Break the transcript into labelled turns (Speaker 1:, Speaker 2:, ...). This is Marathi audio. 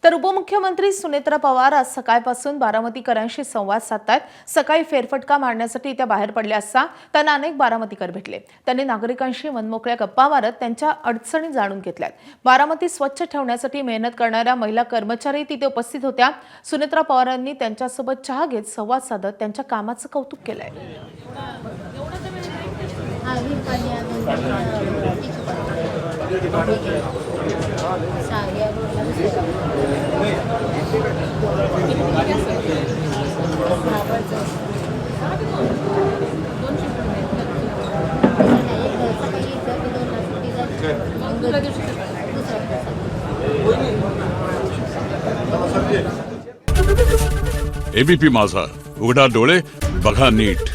Speaker 1: तर उपमुख्यमंत्री सुनेत्रा पवार आज सकाळपासून बारामतीकरांशी संवाद साधतायत। सकाळी फेरफटका मारण्यासाठी त्या बाहेर पडल्या असता त्यांना अनेक बारामतीकर भेटले। त्यांनी नागरिकांशी मनमोकळ्या गप्पा मारत त्यांच्या अडचणी जाणून घेतल्यात। बारामती स्वच्छ ठेवण्यासाठी मेहनत करणाऱ्या महिला कर्मचारी तिथे उपस्थित होत्या। सुनेत्रा पवारांनी त्यांच्यासोबत चहा घेत संवाद साधत त्यांच्या कामाचं कौतुक केलंय।
Speaker 2: एबीपी माझा, उघडा डोळे बघा नीट।